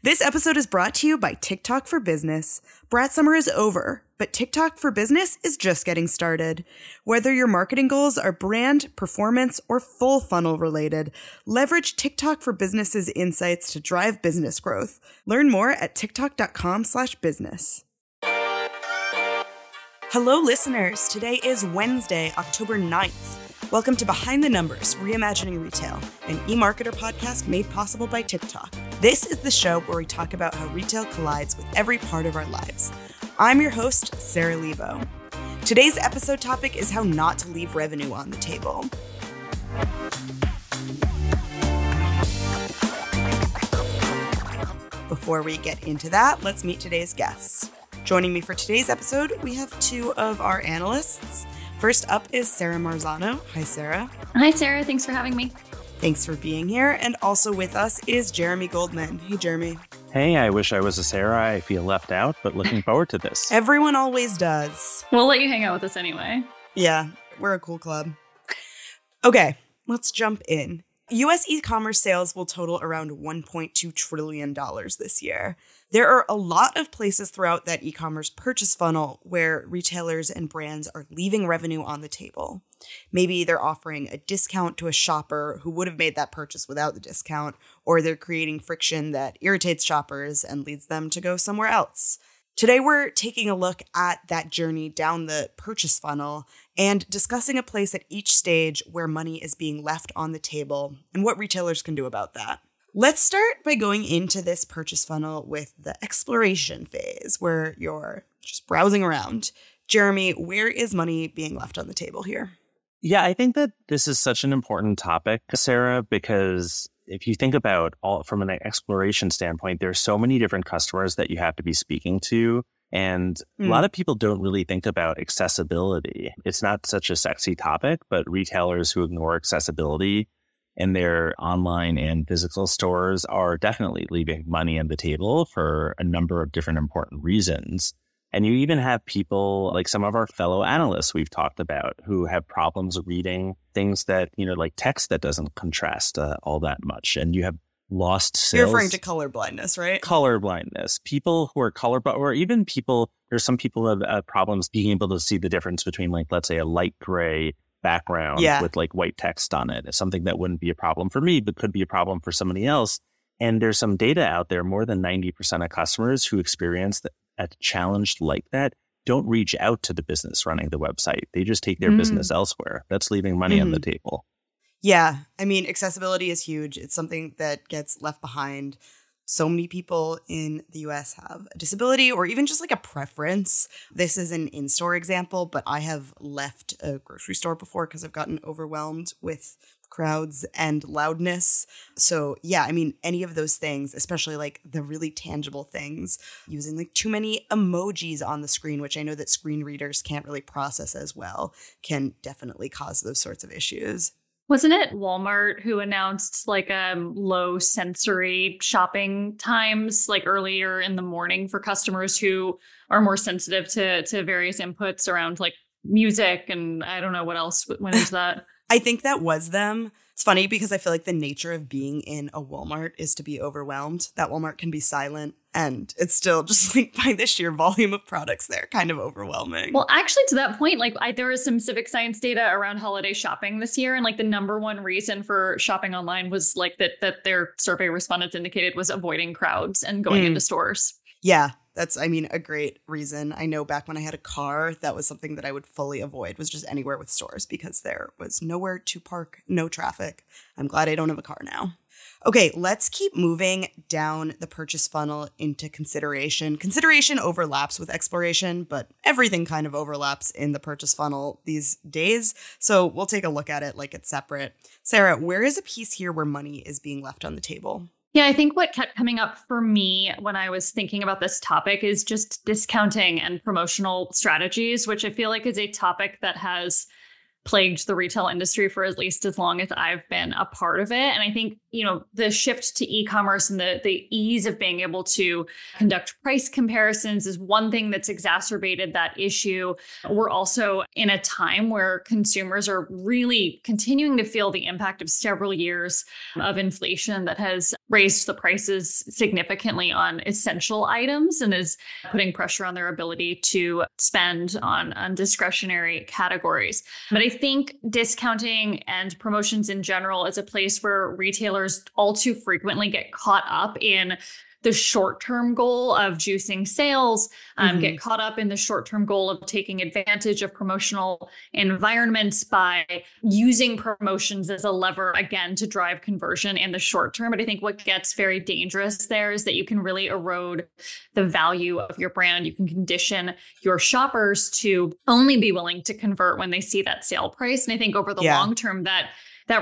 This episode is brought to you by TikTok for Business. Brat summer is over, but TikTok for Business is just getting started. Whether your marketing goals are brand, performance, or full funnel related, leverage TikTok for Business's insights to drive business growth. Learn more at tiktok.com/business. Hello, listeners. Today is Wednesday, October 9th. Welcome to Behind the Numbers, Reimagining Retail, an eMarketer podcast made possible by TikTok. This is the show where we talk about how retail collides with every part of our lives. I'm your host, Sara Lebow. Today's episode topic is how not to leave revenue on the table. Before we get into that, let's meet today's guests. Joining me for today's episode, we have two of our analysts. First up is Sarah Marzano. Hi, Sarah. Hi, Sarah. Thanks for having me. Thanks for being here. And also with us is Jeremy Goldman. Hey, Jeremy. Hey, I wish I was a Sarah. I feel left out, but looking forward to this. Everyone always does. We'll let you hang out with us anyway. Yeah, we're a cool club. Okay, let's jump in. U.S. e-commerce sales will total around $1.2 trillion this year. There are a lot of places throughout that e-commerce purchase funnel where retailers and brands are leaving revenue on the table. Maybe they're offering a discount to a shopper who would have made that purchase without the discount, or they're creating friction that irritates shoppers and leads them to go somewhere else. Today, we're taking a look at that journey down the purchase funnel and discussing a place at each stage where money is being left on the table and what retailers can do about that. Let's start by going into this purchase funnel with the exploration phase, where you're just browsing around. Jeremy, where is money being left on the table here? Yeah, I think that this is such an important topic, Sarah, because if you think about all from an exploration standpoint, there's so many different customers that you have to be speaking to. And a lot of people don't really think about accessibility. It's not such a sexy topic, but retailers who ignore accessibility in their online and physical stores are definitely leaving money on the table for a number of different important reasons. And you even have people like some of our fellow analysts we've talked about who have problems reading things that, like text that doesn't contrast all that much. And you have lost sales. You're referring to color blindness, right? Color blindness. People who are colorblind, or even there's some people who have problems being able to see the difference between, like, let's say a light gray background with like white text on it. It's something that wouldn't be a problem for me, but could be a problem for somebody else. And there's some data out there, more than 90% of customers who experience a challenge like that don't reach out to the business running the website. They just take their business elsewhere. That's leaving money on the table. Yeah. I mean, accessibility is huge. It's something that gets left behind. So many people in the US have a disability or even just like a preference. This is an in-store example, but I have left a grocery store before because I've gotten overwhelmed with crowds and loudness. So yeah, I mean, any of those things, especially like the really tangible things, using like too many emojis on the screen, which I know that screen readers can't really process as well, can definitely cause those sorts of issues. Wasn't it Walmart who announced like low sensory shopping times like earlier in the morning for customers who are more sensitive to various inputs around like music, and I don't know what else went into that. I think that was them. It's funny because I feel like the nature of being in a Walmart is to be overwhelmed. That Walmart can be silent, and it's still just like by the sheer volume of products there, kind of overwhelming. Well, actually, to that point, like there was some civic science data around holiday shopping this year, and like the number one reason for shopping online was like that their survey respondents indicated was avoiding crowds and going into stores. Yeah. That's, I mean, a great reason. I know back when I had a car, that was something that I would fully avoid, was just anywhere with stores because there was nowhere to park, no traffic. I'm glad I don't have a car now. Okay, let's keep moving down the purchase funnel into consideration. Consideration overlaps with exploration, but everything kind of overlaps in the purchase funnel these days. So we'll take a look at it like it's separate. Sarah, where is a piece here where money is being left on the table? Yeah, I think what kept coming up for me when I was thinking about this topic is just discounting and promotional strategies, which I feel like is a topic that has plagued the retail industry for at least as long as I've been a part of it. And I think, the shift to e-commerce and the ease of being able to conduct price comparisons is one thing that's exacerbated that issue. We're also in a time where consumers are really continuing to feel the impact of several years of inflation that has raised the prices significantly on essential items and is putting pressure on their ability to spend on discretionary categories. But I think discounting and promotions in general is a place where retailers all too frequently get caught up in the short-term goal of juicing sales, get caught up in the short-term goal of taking advantage of promotional environments by using promotions as a lever, again, to drive conversion in the short term. But I think what gets very dangerous there is that you can really erode the value of your brand. You can condition your shoppers to only be willing to convert when they see that sale price. And I think over the long term, that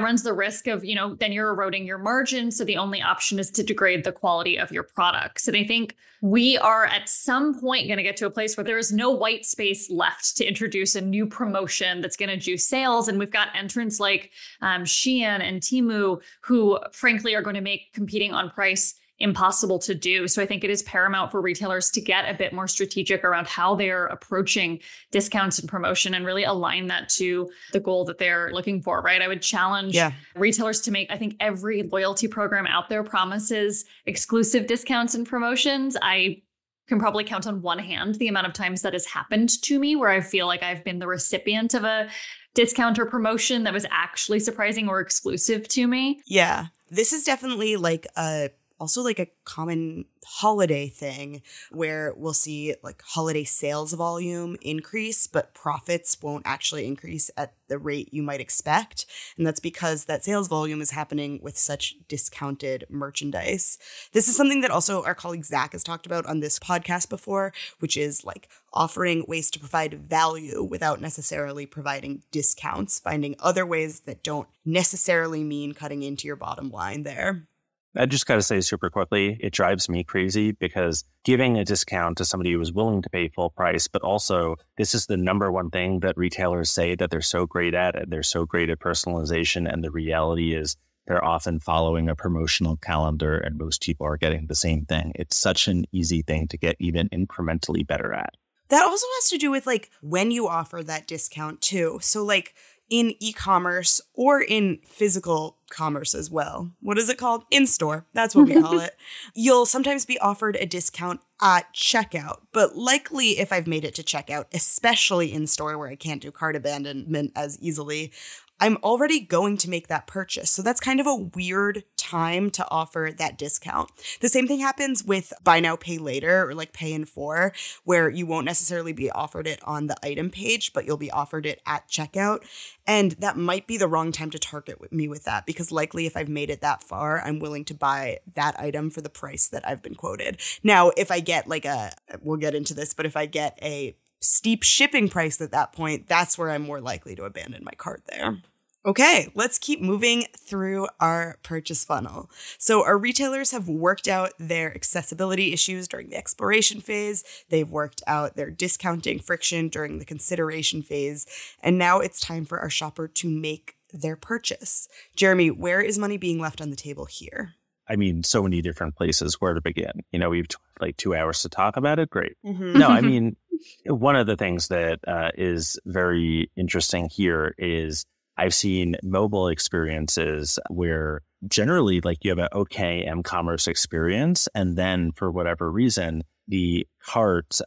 runs the risk of, then you're eroding your margin. So the only option is to degrade the quality of your products. And I think we are at some point going to get to a place where there is no white space left to introduce a new promotion that's going to juice sales. And we've got entrants like Shein and Temu, who frankly are going to make competing on price impossible to do. So I think it is paramount for retailers to get a bit more strategic around how they're approaching discounts and promotion and really align that to the goal that they're looking for, right? I would challenge retailers to make, I think every loyalty program out there promises exclusive discounts and promotions. I can probably count on one hand the amount of times that has happened to me where I feel like I've been the recipient of a discount or promotion that was actually surprising or exclusive to me. Yeah. This is definitely also a common holiday thing where we'll see holiday sales volume increase, but profits won't actually increase at the rate you might expect. And that's because that sales volume is happening with such discounted merchandise. This is something that also our colleague Zach has talked about on this podcast before, which is offering ways to provide value without necessarily providing discounts, finding other ways that don't necessarily mean cutting into your bottom line there. I just got to say super quickly, it drives me crazy because giving a discount to somebody who is willing to pay full price, but also this is the number one thing that retailers say that they're so great at, and they're so great at personalization. And the reality is they're often following a promotional calendar and most people are getting the same thing. It's such an easy thing to get even incrementally better at. That also has to do with when you offer that discount too. So in e-commerce or in physical commerce as well. What is it called? InStore. That's what we call it. You'll sometimes be offered a discount at checkout, but likely if I've made it to checkout, especially in store where I can't do cart abandonment as easily, I'm already going to make that purchase. So that's kind of a weird time to offer that discount. The same thing happens with buy now, pay later, or pay in 4, where you won't necessarily be offered it on the item page, but you'll be offered it at checkout. And that might be the wrong time to target me with that, because likely if I've made it that far, I'm willing to buy that item for the price that I've been quoted. Now, if I get we'll get into this, but if I get a steep shipping price at that point, that's where I'm more likely to abandon my cart there. Okay, let's keep moving through our purchase funnel. So our retailers have worked out their accessibility issues during the exploration phase. They've worked out their discounting friction during the consideration phase. And now it's time for our shopper to make their purchase. Jeremy, where is money being left on the table here? I mean, so many different places where to begin. We've 2 hours to talk about it. Great. Mm-hmm. No, I mean, one of the things that is very interesting here is I've seen mobile experiences where generally you have an okay m-commerce experience. And then for whatever reason, the cart,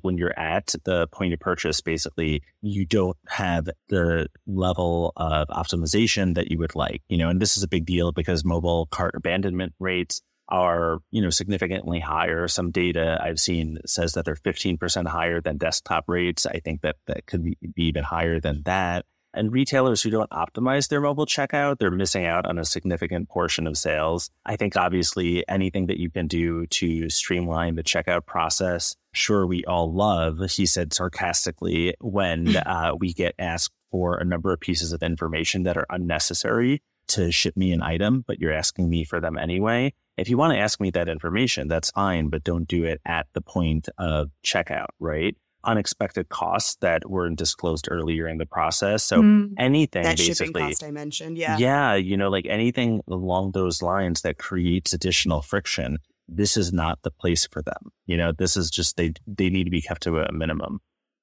when you're at the point of purchase, basically, you don't have the level of optimization that you would like, and this is a big deal because mobile cart abandonment rates are, significantly higher. Some data I've seen says that they're 15% higher than desktop rates. I think that could be even higher than that. And retailers who don't optimize their mobile checkout, they're missing out on a significant portion of sales. I think obviously anything that you can do to streamline the checkout process, sure, we all love, he said sarcastically, when we get asked for a number of pieces of information that are unnecessary to ship me an item, but you're asking me for them anyway. If you want to ask me that information, that's fine, but don't do it at the point of checkout, right? unexpected costs that weren't disclosed earlier in the process. So anything that basically, shipping cost I mentioned, yeah. Yeah, like anything along those lines that creates additional friction, this is not the place for them. This is just, they need to be kept to a minimum.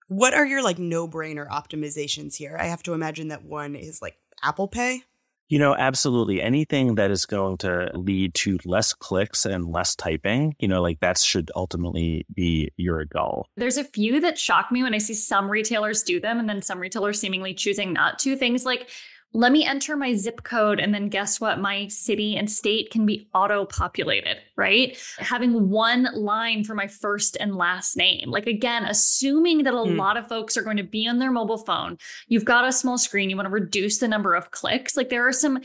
What are your no-brainer optimizations here? I have to imagine that one is Apple Pay. Absolutely. Anything that is going to lead to less clicks and less typing, that should ultimately be your goal. There's a few that shock me when I see some retailers do them and then some retailers seemingly choosing not to. Things like, let me enter my zip code and then guess what? My city and state can be auto-populated, right? Having one line for my first and last name. Again, assuming that a lot of folks are going to be on their mobile phone, you've got a small screen, you want to reduce the number of clicks. There are some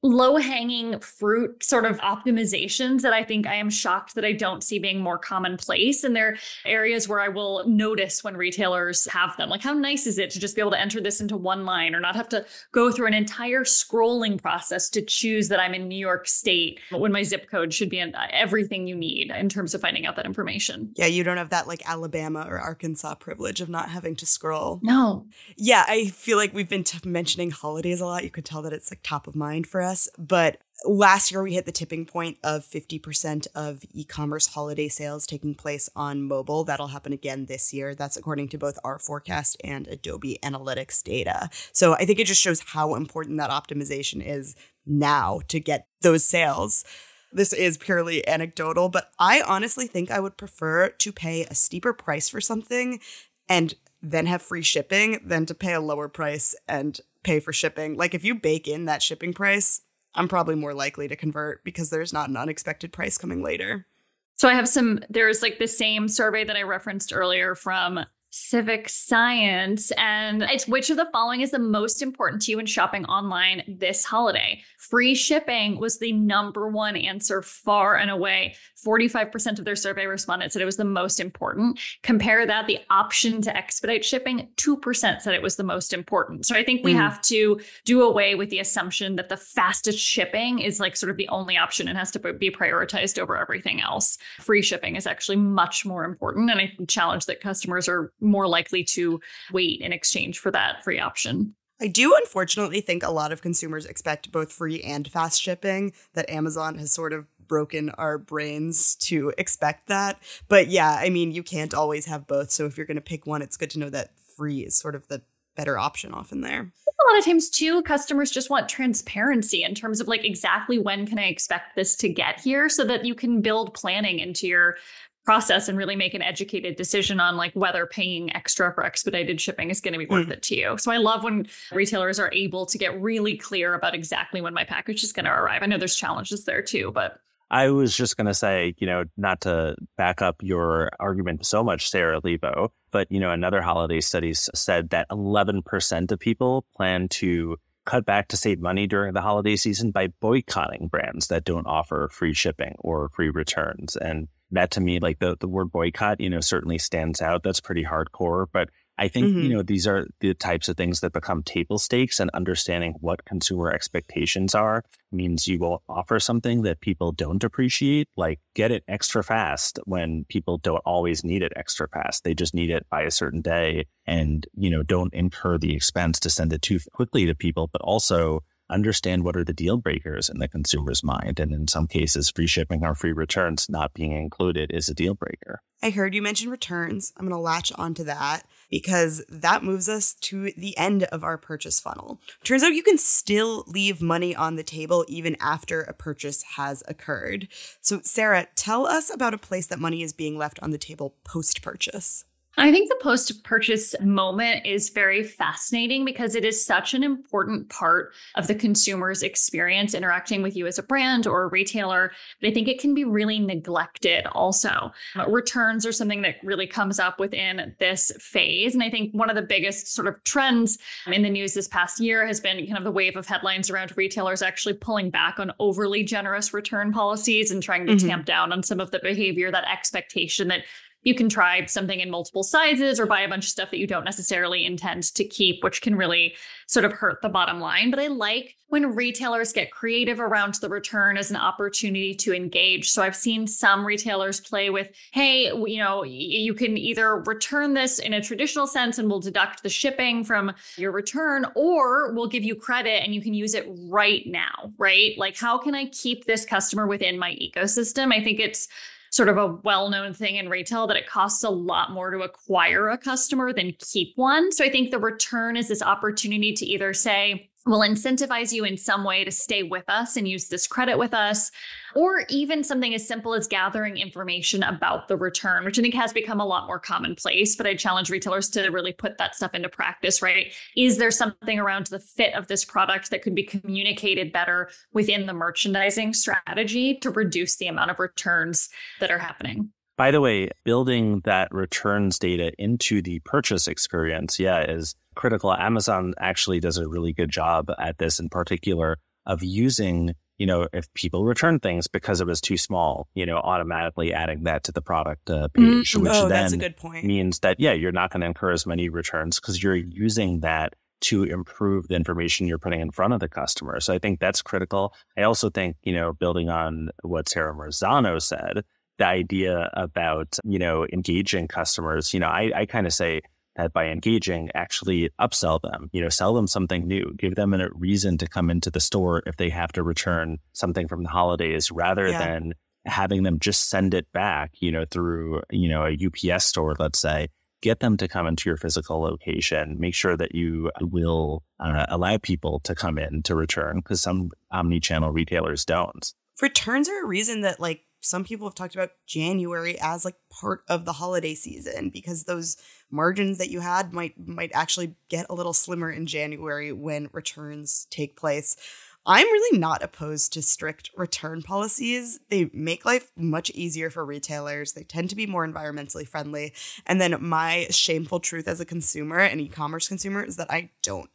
low-hanging fruit sort of optimizations that I think I am shocked that I don't see being more commonplace. And they're areas where I will notice when retailers have them. How nice is it to just be able to enter this into one line or not have to go through an entire scrolling process to choose that I'm in New York State when my zip code should be in everything you need in terms of finding out that information. Yeah, you don't have that Alabama or Arkansas privilege of not having to scroll. No. Yeah, I feel like we've been mentioning holidays a lot. You could tell that it's top of mind for us. But last year we hit the tipping point of 50% of e-commerce holiday sales taking place on mobile. That'll happen again this year. That's according to both our forecast and Adobe Analytics data. So I think it just shows how important that optimization is now to get those sales. This is purely anecdotal, but I honestly think I would prefer to pay a steeper price for something and then have free shipping than to pay a lower price and pay for shipping. If you bake in that shipping price, I'm probably more likely to convert because there's not an unexpected price coming later. So I have there's the same survey that I referenced earlier from Civic Science, and it's which of the following is the most important to you when shopping online this holiday? Free shipping was the number one answer far and away. 45% of their survey respondents said it was the most important. Compare that, the option to expedite shipping, 2% said it was the most important. So I think we have to do away with the assumption that the fastest shipping is sort of the only option and has to be prioritized over everything else. Free shipping is actually much more important. And I challenge that customers are more likely to wait in exchange for that free option. I do unfortunately think a lot of consumers expect both free and fast shipping, that Amazon has sort of broken our brains to expect that. But yeah, I mean, you can't always have both. So if you're going to pick one, it's good to know that free is sort of the better option often there. A lot of times too, customers just want transparency in terms of exactly when can I expect this to get here so that you can build planning into your process and really make an educated decision on whether paying extra for expedited shipping is going to be worth it to you. So I love when retailers are able to get really clear about exactly when my package is going to arrive. I know there's challenges there too, but I was just going to say, not to back up your argument so much, Sara Lebow, but, another holiday study said that 11% of people plan to cut back to save money during the holiday season by boycotting brands that don't offer free shipping or free returns. And that to me, the word boycott, certainly stands out. That's pretty hardcore. But I think, these are the types of things that become table stakes, and understanding what consumer expectations are means you will offer something that people don't appreciate, get it extra fast when people don't always need it extra fast. They just need it by a certain day, and, don't incur the expense to send it too quickly to people, but also understand what are the deal breakers in the consumer's mind. And in some cases, free shipping or free returns not being included is a deal breaker. I heard you mention returns. I'm going to latch onto that because that moves us to the end of our purchase funnel. Turns out you can still leave money on the table even after a purchase has occurred. So Sarah, tell us about a place that money is being left on the table post-purchase. I think the post-purchase moment is very fascinating because it is such an important part of the consumer's experience interacting with you as a brand or a retailer. But I think it can be really neglected also. Returns are something that really comes up within this phase. And I think one of the biggest sort of trends in the news this past year has been kind of the wave of headlines around retailers actually pulling back on overly generous return policies and trying to tamp down on some of the behavior, that expectation that you can try something in multiple sizes or buy a bunch of stuff that you don't necessarily intend to keep, which can really sort of hurt the bottom line. But I like when retailers get creative around the return as an opportunity to engage. So I've seen some retailers play with, hey, you can either return this in a traditional sense and we'll deduct the shipping from your return, or we'll give you credit and you can use it right now, right? Like, how can I keep this customer within my ecosystem? I think it's sort of a well-known thing in retail that it costs a lot more to acquire a customer than keep one. So I think the return is this opportunity to either say, we'll incentivize you in some way to stay with us and use this credit with us, or even something as simple as gathering information about the return, which I think has become a lot more commonplace. But I challenge retailers to really put that stuff into practice, right? Is there something around the fit of this product that could be communicated better within the merchandising strategy to reduce the amount of returns that are happening? By the way, building that returns data into the purchase experience, is critical. Amazon actually does a really good job at this in particular of using, if people return things because it was too small, automatically adding that to the product page, which then that's a good point. Means that, you're not going to incur as many returns because you're using that to improve the information you're putting in front of the customer. So I think that's critical. I also think, building on what Sarah Marzano said, the idea about, engaging customers, I kind of say that by engaging, actually upsell them, sell them something new, give them a reason to come into the store if they have to return something from the holidays rather than having them just send it back, through, a UPS store, let's say. Get them to come into your physical location. Make sure that you will allow people to come in to return, because some omni-channel retailers don't. Returns are a reason that some people have talked about January as part of the holiday season, because those margins that you had might actually get a little slimmer in January when returns take place. I'm really not opposed to strict return policies. They make life much easier for retailers. They tend to be more environmentally friendly. And then my shameful truth as a consumer, an e-commerce consumer, is that I don't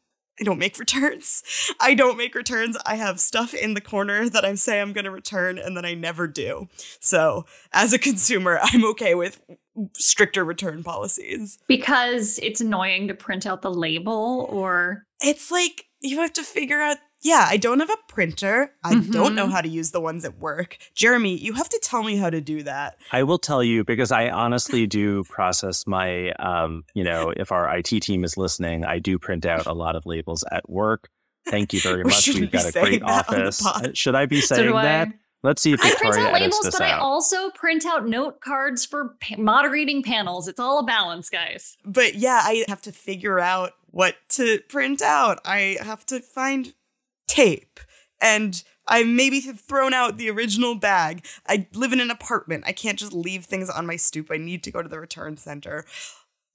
make returns. I don't make returns. I have stuff in the corner that I say I'm going to return and then I never do. So as a consumer, I'm okay with stricter return policies. Because it's annoying to print out the label, or? It's you have to figure out, I don't have a printer. I don't know how to use the ones at work. Jeremy, you have to tell me how to do that. I will tell you, because I honestly do process my, if our IT team is listening, I do print out a lot of labels at work. Thank you very much. We've got a great office. Should I be saying that? Let's see if Victoria I print out edits labels, this but out. I also print out note cards for moderating panels. It's all a balance, guys. But I have to figure out what to print out. I have to find tape, and I maybe have thrown out the original bag. I live in an apartment. I can't just leave things on my stoop. I need to go to the return center.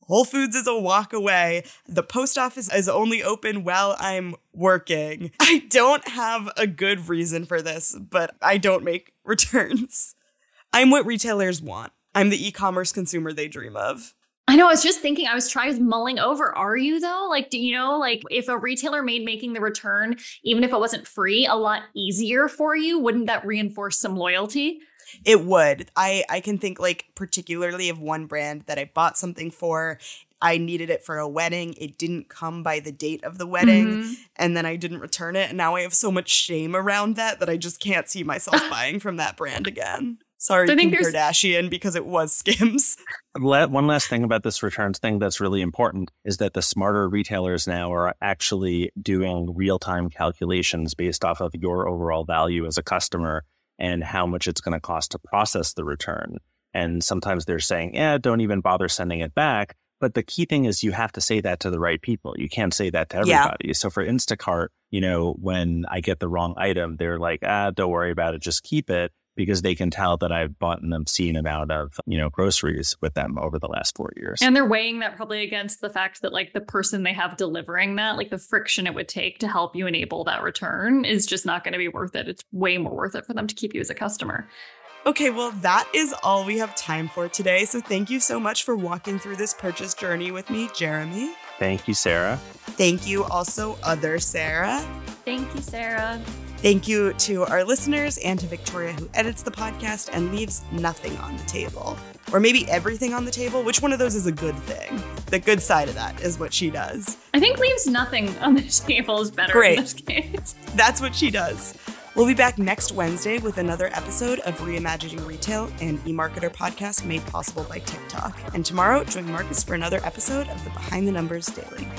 Whole Foods is a walk away. The post office is only open while I'm working. I don't have a good reason for this, but I don't make returns. I'm what retailers want. I'm the e-commerce consumer they dream of. I know. I was just thinking, I was mulling over. Are you though? Do you know, if a retailer made making the return, even if it wasn't free, a lot easier for you, wouldn't that reinforce some loyalty? It would. I can think particularly of one brand that I bought something for. I needed it for a wedding. It didn't come by the date of the wedding, and then I didn't return it. And now I have so much shame around that I just can't see myself buying from that brand again. Sorry, Kim Kardashian, because it was Skims. One last thing about this returns thing that's really important is that the smarter retailers now are actually doing real-time calculations based off of your overall value as a customer and how much it's going to cost to process the return. And sometimes they're saying, don't even bother sending it back. But the key thing is you have to say that to the right people. You can't say that to everybody. Yeah. So for Instacart, when I get the wrong item, they're like, don't worry about it, just keep it. Because they can tell that I've bought an obscene amount of, groceries with them over the last 4 years. And they're weighing that probably against the fact that the person they have delivering that, the friction it would take to help you enable that return is just not going to be worth it. It's way more worth it for them to keep you as a customer. Okay, well, that is all we have time for today. So thank you so much for walking through this purchase journey with me, Jeremy. Thank you, Sarah. Thank you also, other Sarah. Thank you, Sarah. Thank you to our listeners and to Victoria, who edits the podcast and leaves nothing on the table. Or maybe everything on the table. Which one of those is a good thing? The good side of that is what she does. I think leaves nothing on the table is better Great. in this case. That's what she does. We'll be back next Wednesday with another episode of Reimagining Retail, an eMarketer podcast made possible by TikTok. And tomorrow, join Marcus for another episode of the Behind the Numbers Daily.